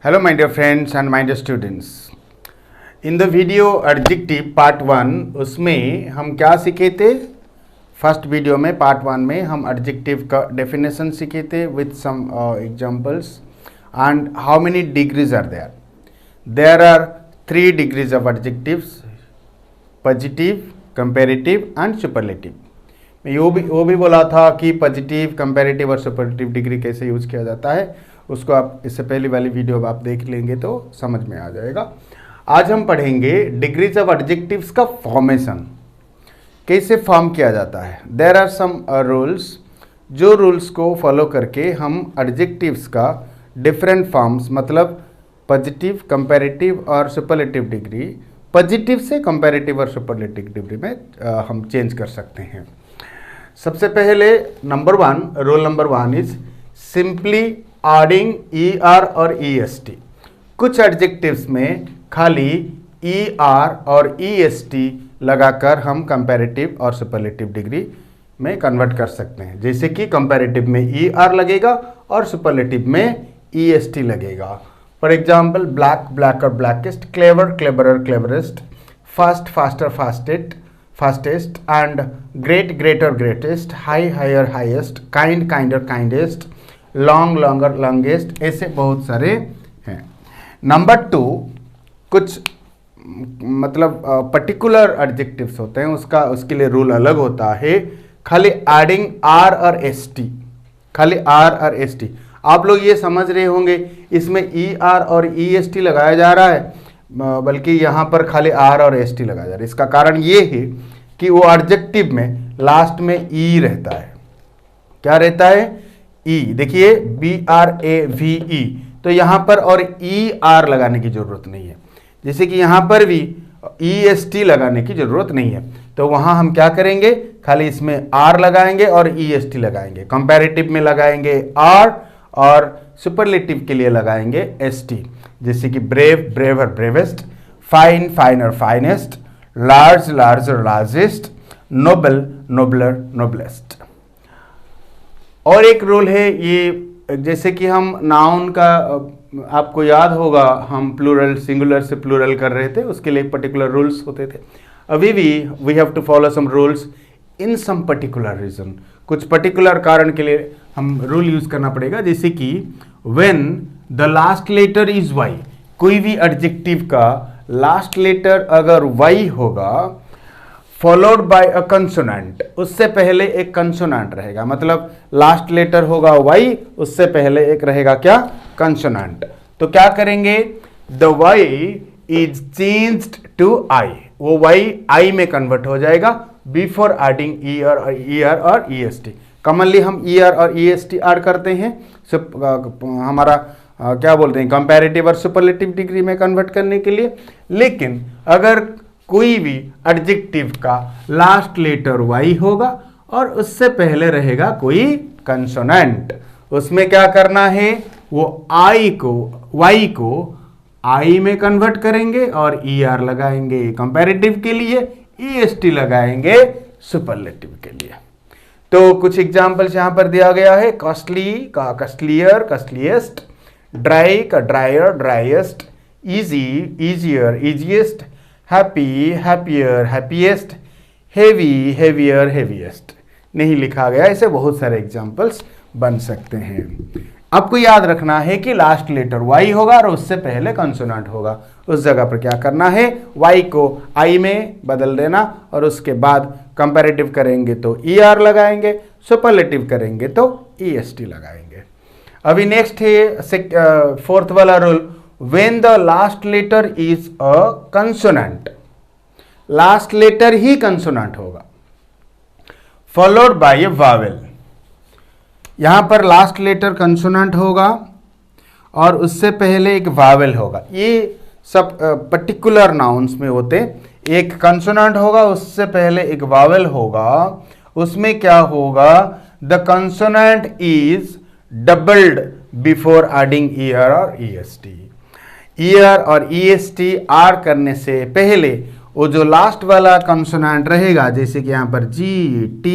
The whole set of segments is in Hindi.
Hello my dear friends and my dear students. In the video adjective part 1 उसमें हम क्या सीखे थे? फर्स्ट वीडियो में पार्ट 1 में हम एडजेक्टिव का डेफिनेशन सीखे थे with some examples and how many degrees are there. There are 3 degrees of adjectives, positive, comparative and superlative. मैं वो भी बोला था कि पॉजिटिव, कंपैरेटिव और सुपरलेटिव डिग्री कैसे यूज किया जाता है. उसको आप इससे पहले वाली वीडियो आप देख लेंगे तो समझ में आ जाएगा. आज हम पढ़ेंगे डिग्रीज ऑफ एडजेक्टिव्स का फॉर्मेशन, कैसे फॉर्म किया जाता है. देयर आर सम रूल्स, जो रूल्स को फॉलो करके हम एडजेक्टिव्स का डिफरेंट फॉर्म्स मतलब पॉजिटिव, कंपैरेटिव और सुपरलेटिव डिग्री, पॉजिटिव से कंपैरेटिव और सुपरलेटिव डिग्री में हम चेंज कर सकते हैं. सबसे पहले rule number 1 is simply adding ER और EST. कुछ एडजेक्टिव्स में खाली ER और EST लगाकर हम कंपैरेटिव और सुपरलेटिव डिग्री में कन्वर्ट कर सकते हैं. जैसे कि कंपैरेटिव में ER लगेगा और सुपरलेटिव में EST लगेगा. For example black, blacker, blackest, clever, cleverer, cleverest, fast, faster, fastest and great, greater, greatest, high, higher, highest, kind, kinder, kindest, long, longer, longest, ऐसे बहुत सारे हैं. नंबर 2 कुछ मतलब पर्टिकुलर एडजेक्टिव्स होते हैं, उसके लिए रूल अलग होता है. खाली एडिंग R और ST, खाली R और ST. आप लोग ये समझ रहे होंगे इसमें ER और EST लगाया जा रहा है, बल्कि यहाँ पर खाली R और ST लगाया जा रहा है. इसका कारण ये है कि वो एडजेक्टिव में लास्ट में E रहता है. क्या रहता है? E. देखिए BRAVE, तो यहाँ पर और ER लगाने की जरूरत नहीं है. जैसे कि यहाँ पर भी EST लगाने की जरूरत नहीं है. तो वहाँ हम क्या करेंगे, खाली इसमें R लगाएंगे और EST लगाएंगे. कंपैरेटिव में लगाएंगे R और सुपरलेटिव के लिए लगाएंगे ST. जैसे कि brave, braver, bravest, fine, finer, finest, large, larger, largest, noble, nobler, noblest. और एक रूल है ये, जैसे कि हम नाउन का आपको याद होगा हम प्लूरल सिंगुलर से प्लूरल कर रहे थे, उसके लिए पर्टिकुलर रूल्स होते थे. अभी भी we have to follow some rules in some particular region. कुछ पर्टिकुलर कारण के लिए हम रूल यूज करना पड़ेगा. जैसे कि when the last letter is Y, कोई भी एडजेक्टिव का लास्ट लेटर अगर Y होगा फॉलोड बाय अ कंसोनेंट, उससे पहले एक कंसोनेंट रहेगा. मतलब लास्ट लेटर होगा Y, उससे पहले एक रहेगा क्या? कंसोनेंट. तो क्या करेंगे? The Y is changed to I, वो Y I में कन्वर्ट हो जाएगा बिफोर एडिंग ER और EST. कॉमनली हम ER और EST ऐड करते हैं हमारा क्या बोलते हैं कंपैरेटिव और सुपरलेटिव डिग्री में कन्वर्ट करने के लिए. लेकिन अगर कोई भी एडजेक्टिव का लास्ट लेटर Y होगा और उससे पहले रहेगा कोई कंसोनेंट, उसमें क्या करना है? वो Y को I में कन्वर्ट करेंगे और ER लगाएंगे कंपैरेटिव के लिए, EST लगाएंगे सुपरलेटिव के लिए. तो कुछ एग्जांपल्स यहां पर दिया गया है. कॉस्टली का कॉस्टलियर, कॉस्टलीएस्ट, ड्राई का dryer, driest, easy, easier, easiest, happy, happier, happiest, heavy, heavier, heaviest. नहीं लिखा गया. ऐसे बहुत सारे एग्जांपल्स बन सकते हैं. आपको याद रखना है कि लास्ट लेटर Y होगा और उससे पहले कंसोनेंट होगा. उस जगह पर क्या करना है? Y को I में बदल देना और उसके बाद कंपैरेटिव करेंगे तो ER लगाएंगे, सुपरलेटिव करेंगे तो EST लगाएंगे. अभी नेक्स्ट है फोर्थ वाला rule, when the last letter is a consonant. Last letter ही कंसोनेंट होगा फॉलोड बाय ए वावेल. यहां पर लास्ट लेटर कंसोनेंट होगा और उससे पहले एक वावेल होगा. ये सब पर्टिकुलर नाउन्स में होते. एक कंसोनेंट होगा, उससे पहले एक वावेल होगा. उसमें क्या होगा? The consonant is doubled before adding ER और EST. ER और EST आर करने से पहले वो जो लास्ट वाला कंसोनेंट रहेगा, जैसे कि यहाँ पर G, T,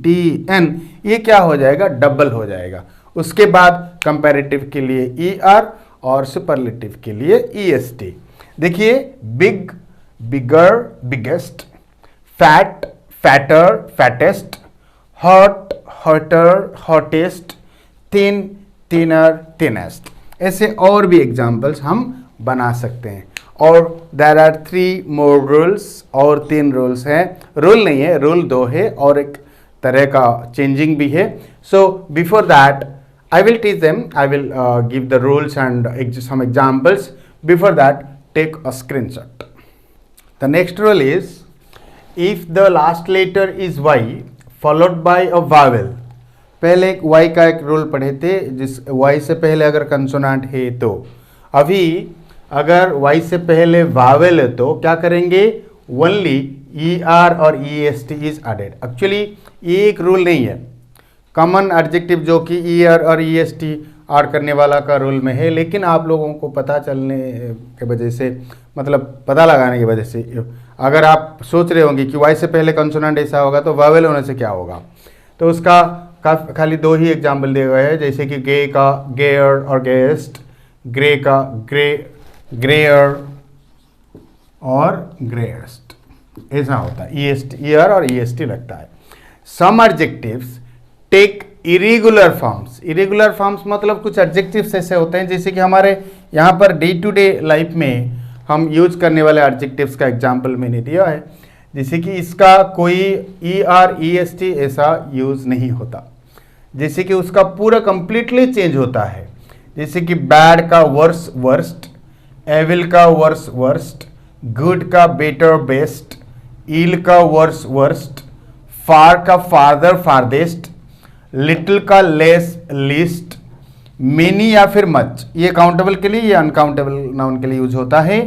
T, N, ये क्या हो जाएगा? डबल हो जाएगा. उसके बाद कंपैरेटिव के लिए ER और सुपरलेटिव के लिए EST। देखिए big, bigger, biggest, fat, fatter, fattest, hot, hotter, hottest, thin, thinner, thinnest. ऐसे और भी एग्जाम्पल्स हम बना सकते हैं। और देयर आर 3 मोर रूल्स, और 3 रूल्स हैं। रूल नहीं है, रूल 2 है और एक तरह का चेंजिंग भी है। So before that I will teach them, I will give the rules and some examples. Before that, take a screenshot. The next rule is, if the last letter is Y followed by a vowel. पहले एक Y का एक रूल पढ़े थे, जिस Y से पहले अगर कंसोनेंट है तो। अभी अगर Y से पहले वावेल है तो क्या करेंगे? ओनली ER और EST इज एडेड। एक्चुअली ये एक रूल नहीं है, कॉमन एडजेक्टिव जो कि ER और EST ऐड करने वाला का रूल में है, लेकिन आप लोगों को पता चलने के वजह से, मतलब पता लगाने की वजह से, अगर आप सोच रहे होंगे कि Y से पहले कंसोनेंट ऐसा होगा तो वावेल होने से क्या होगा, तो उसका खाली 2 ही एग्जाम्पल दिए गए हैं। जैसे कि गे का गेयर और गेस्ट, ग्रे का ग्रे, ग्रेयर और ग्रेयस्ट, ऐसा होता है। ER और EST लगता है। Some adjectives take irregular forms. Irregular forms मतलब कुछ एडजेक्टिव्स ऐसे होते हैं, जैसे कि हमारे यहाँ per day to day life में हम यूज करने वाले एडजेक्टिव्स का एग्जाम्पल मैंने दिया है। जैसे कि इसका कोई ER EST ऐसा यूज नहीं होता, जैसे कि उसका पूरा कंप्लीटली चेंज होता है। जैसे कि बैड का वर्स वर्स्ट, एविल का वर्स वर्स्ट, गुड का बेटर बेस्ट, इल का वर्स वर्स्ट, फार का फार्दर फारदेस्ट, लिटिल का लेस लिस्ट, मेनी या फिर मच, ये काउंटेबल के लिए, ये अनकाउंटेबल नाउन के लिए यूज होता है।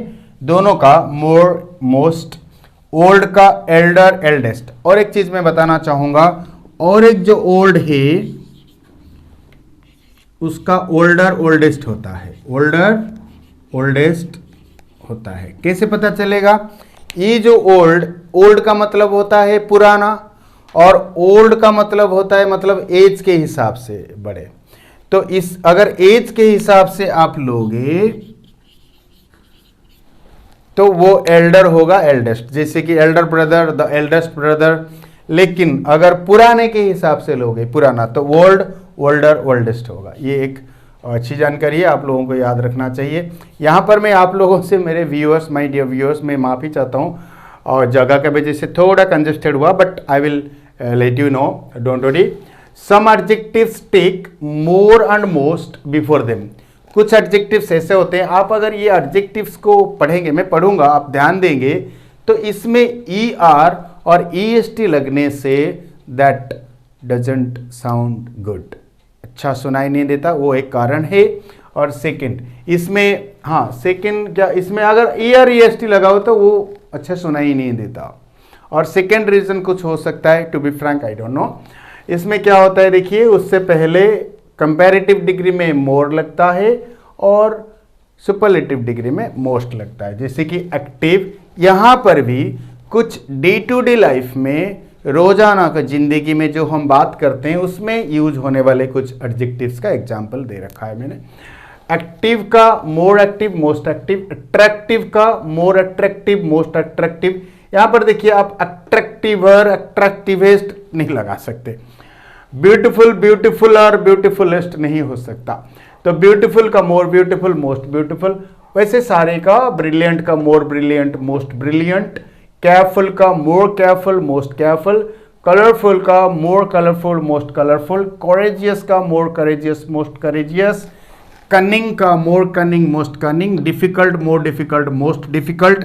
दोनों का मोर मोस्ट, ओल्ड का एल्डर एल्डेस्ट। और एक चीज मैं बताना चाहूंगा, और एक जो ओल्ड है उसका ओल्डर ओल्डेस्ट होता है, ओल्डर ओल्डेस्ट होता है। कैसे पता चलेगा? ये जो ओल्ड का मतलब होता है पुराना, और ओल्ड का मतलब होता है मतलब एज के हिसाब से बड़े। तो इस अगर एज के हिसाब से आप लोगे तो वो एल्डर होगा एल्डेस्ट, जैसे कि Elder brother, the eldest brother. लेकिन अगर पुराने के हिसाब से लोगे पुराना, तो ओल्ड ओल्डर ओल्डेस्ट होगा। ये एक अच्छी जानकारी है, आप लोगों को याद रखना चाहिए। यहाँ पर मैं आप लोगों से, मेरे व्यूअर्स, माय डियर व्यूअर्स, मैं माफ़ी चाहता हूँ और जगह के वजह से थोड़ा कंजेस्टेड हुआ, but I will let you know, don't worry. Some adjectives take more and most before them. कुछ एडजेक्टिव्स ऐसे होते हैं, आप अगर ये एडजेक्टिव्स को पढ़ेंगे, मैं पढ़ूंगा, आप ध्यान देंगे तो इसमें ER और EST लगने say that doesn't sound good, अच्छा सुनाई नहीं देता, वो एक कारण है। और सेकंड, इसमें सेकंड क्या, इसमें अगर ER EST लगा हो तो वो अच्छा सुनाई नहीं देता। और सेकंड रीजन कुछ हो सकता है, to be frank I don't know. इसमें क्या होता है, देखिए, उससे पहले कंपैरेटिव डिग्री में मोर लगता है और सुपरलेटिव डिग्री में मोस्ट लगता है। जैसे कि एक्टिव, यहाँ पर भी कुछ डे टू डे लाइफ में, रोजाना का जिंदगी में जो हम बात करते हैं उसमें यूज होने वाले कुछ एडजेक्टिव्स का एग्जाम्पल दे रखा है मैंने। एक्टिव का more active most active, attractive का मोर अट्रैक्टिव मोस्ट अट्रैक्टिव। यहां पर देखिए, आप अट्रैक्टिवर अट्रैक्टिवेस्ट नहीं लगा सकते। ब्यूटीफुल ब्यूटीफुल और ब्यूटीफुलेस्ट नहीं हो सकता, तो ब्यूटीफुल का मोर ब्यूटीफुल मोस्ट ब्यूटीफुल। वैसे सारे का, ब्रिलियंट का more brilliant most brilliant, careful का more careful most careful, colourful का more colourful most colourful, courageous का more courageous most courageous, cunning का more cunning most cunning, difficult more difficult most difficult,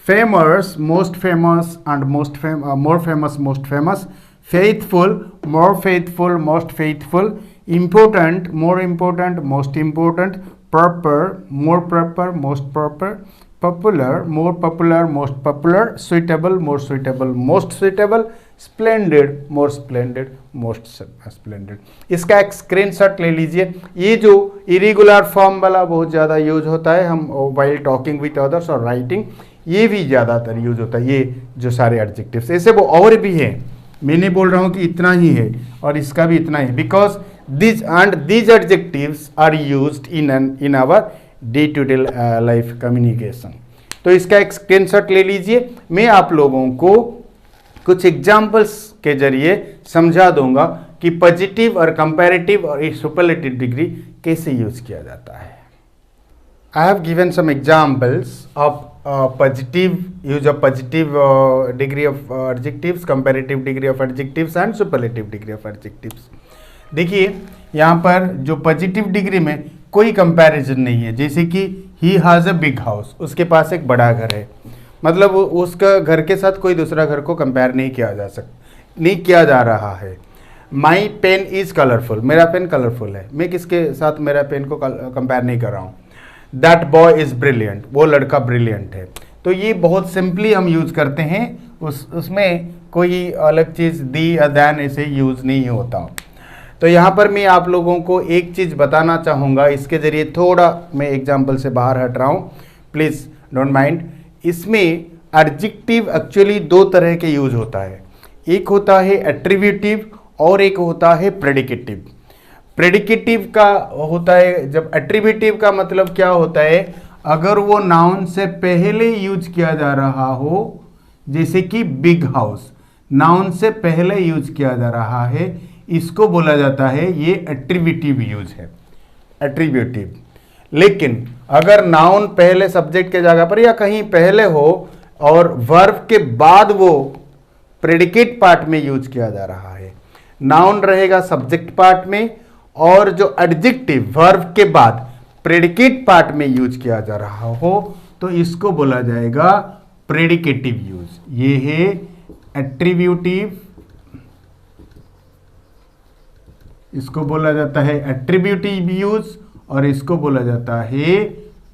famous most famous and more famous most famous, faithful more faithful most faithful, important more important most important, proper more proper most proper, popular more popular most popular, suitable more suitable most suitable, splendid more splendid most splendid. इसका एक स्क्रीनशॉट ले लीजिए। ये जो इरेगुलर फॉर्म वाला बहुत ज़्यादा यूज होता है, हम वाइल टॉकिंग विथ अदर्स और राइटिंग, ये भी ज़्यादातर यूज होता है। ये जो सारे एडजेक्टिव्स, ऐसे वो और भी हैं, मैं नहीं बोल रहा हूँ कि इतना ही है और इसका भी इतना ही, because these adjectives are used in our day to day life communication. तो इसका एक स्क्रीनशॉट ले लीजिए। मैं आप लोगों को कुछ एग्जाम्पल्स के जरिए समझा दूंगा कि पॉजिटिव और कंपैरेटिव और सुपरलेटिव डिग्री कैसे यूज किया जाता है। I have given some examples of positive use of positive degree of adjectives, comparative degree of adjectives and superlative degree of adjectives। देखिए यहाँ पर जो पॉजिटिव डिग्री में कोई कंपैरिजन नहीं है, जैसे कि he has a big house, उसके पास एक बड़ा घर है, मतलब उसका घर के साथ कोई दूसरा घर को कंपेयर नहीं किया जा रहा है। माई पेन इज़ कलरफुल, मेरा पेन कलरफुल है, मैं किसके साथ मेरा पेन को कंपेयर नहीं कर रहा हूँ। दैट बॉय इज़ ब्रिलियंट, वो लड़का ब्रिलियंट है। तो ये बहुत सिंपली हम यूज़ करते हैं, उसमें कोई अलग चीज़ दी या दैन ऐसे यूज़ नहीं होता। तो यहाँ पर मैं आप लोगों को एक चीज़ बताना चाहूँगा, इसके ज़रिए थोड़ा मैं एग्जाम्पल से बाहर हट रहा हूँ, प्लीज़ डोंट माइंड। इसमें एडजेक्टिव एक्चुअली दो तरह के यूज होता है, एक होता है एट्रीब्यूटिव और एक होता है प्रेडिकेटिव। प्रेडिकेटिव का होता है, जब एट्रीब्यूटिव का मतलब क्या होता है, अगर वो नाउन से पहले यूज किया जा रहा हो, जैसे कि बिग हाउस नाउन से पहले यूज किया जा रहा है, इसको बोला जाता है ये एट्रीब्यूटिव यूज है, एट्रीब्यूटिव। लेकिन अगर नाउन पहले सब्जेक्ट के जगह पर या कहीं पहले हो और वर्ब के बाद वो प्रेडिकेट पार्ट में यूज किया जा रहा है, नाउन रहेगा सब्जेक्ट पार्ट में और जो एडजेक्टिव वर्ब के बाद प्रेडिकेट पार्ट में यूज किया जा रहा हो, तो इसको बोला जाएगा प्रेडिकेटिव यूज। ये है एट्रीब्यूटिव, इसको बोला जाता है एट्रीब्यूटिव यूज और इसको बोला जाता है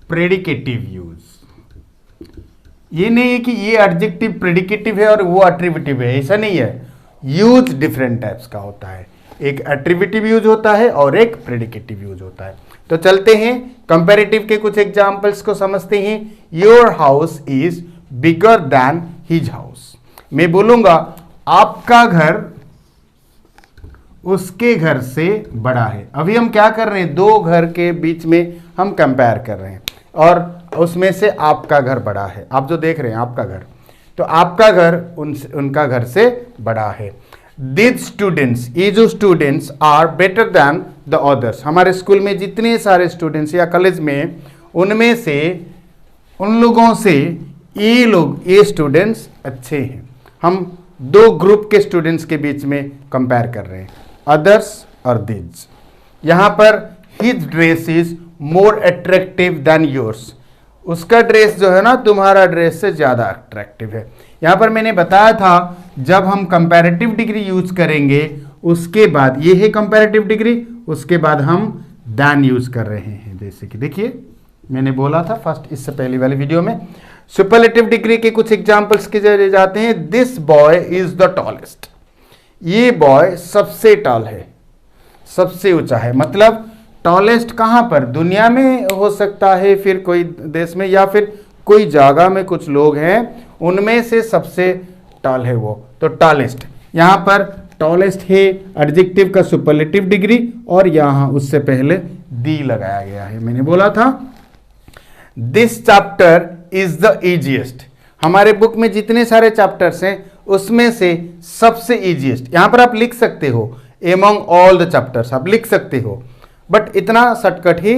प्रेडिकेटिव यूज। ये नहीं है कि ये एडजेक्टिव प्रेडिकेटिव है और वो एट्रीब्यूटिव है, ऐसा नहीं है। यूज डिफरेंट टाइप्स का होता है, एक एट्रीब्यूटिव यूज होता है और एक प्रेडिकेटिव यूज होता है। तो चलते हैं कंपैरेटिव के कुछ एग्जांपल्स को समझते हैं। Your house is bigger than his house. मैं बोलूंगा आपका घर उसके घर से बड़ा है। अभी हम क्या कर रहे हैं, दो घर के बीच में हम कंपेयर कर रहे हैं और उसमें से आपका घर बड़ा है। आप जो देख रहे हैं आपका घर, तो आपका घर उनका घर से बड़ा है। These students, ये जो students are better than the others. हमारे स्कूल में जितने सारे स्टूडेंट्स या कॉलेज में, उनमें से उन लोगों से ये स्टूडेंट्स अच्छे हैं। हम दो ग्रुप के स्टूडेंट्स के बीच में कंपेयर कर रहे हैं, अदर्स और दिज। यहाँ पर his dress is more attractive than yours. उसका ड्रेस जो है ना तुम्हारा ड्रेस से ज़्यादा अट्रैक्टिव है। यहाँ पर मैंने बताया था जब हम कंपैरेटिव डिग्री यूज करेंगे उसके बाद, ये है कंपैरेटिव डिग्री, उसके बाद हम दैन यूज कर रहे हैं। जैसे कि देखिए मैंने बोला था फर्स्ट, इससे पहले वाली वीडियो में। सुपरलेटिव डिग्री के कुछ एग्जांपल्स के जरिए जाते हैं। This boy is the tallest. ये बॉय सबसे टॉल है, सबसे ऊंचा है। मतलब टॉलेस्ट कहाँ पर, दुनिया में हो सकता है, फिर कोई देश में या फिर कोई जगह में कुछ लोग हैं, उनमें से सबसे टॉल है वो, तो टॉलेस्ट। यहाँ पर टॉलेस्ट है एडजेक्टिव का सुपरलेटिव डिग्री और यहाँ उससे पहले दी लगाया गया है। मैंने बोला था this chapter is the easiest. हमारे बुक में जितने सारे चैप्टर्स हैं उसमें से सबसे इजीएस्ट। यहाँ पर आप लिख सकते हो एमंग ऑल द चैप्टर्स, आप लिख सकते हो, बट इतना शॉर्टकट ही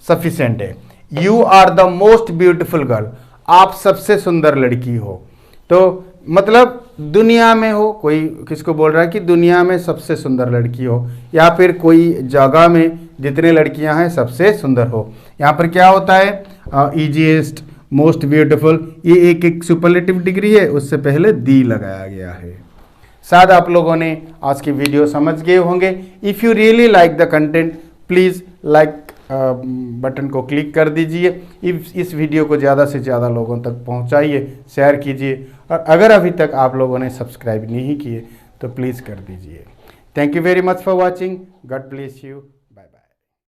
सफिशिएंट है। You are the most beautiful girl. आप सबसे सुंदर लड़की हो। तो मतलब दुनिया में हो, कोई किसको बोल रहा है कि दुनिया में सबसे सुंदर लड़की हो, या फिर कोई जगह में जितने लड़कियां हैं सबसे सुंदर हो। यहाँ पर क्या होता है, इजीएस्ट, मोस्ट ब्यूटिफुल, ये एक एक सुपरलेटिव डिग्री है, उससे पहले दी लगाया गया है। शायद आप लोगों ने आज की वीडियो समझ गए होंगे। If you really like the content, please like button को क्लिक कर दीजिए। इस वीडियो को ज़्यादा से ज़्यादा लोगों तक पहुंचाइए, शेयर कीजिए, और अगर अभी तक आप लोगों ने सब्सक्राइब नहीं किए तो प्लीज़ कर दीजिए। Thank you very much for watching. God bless you.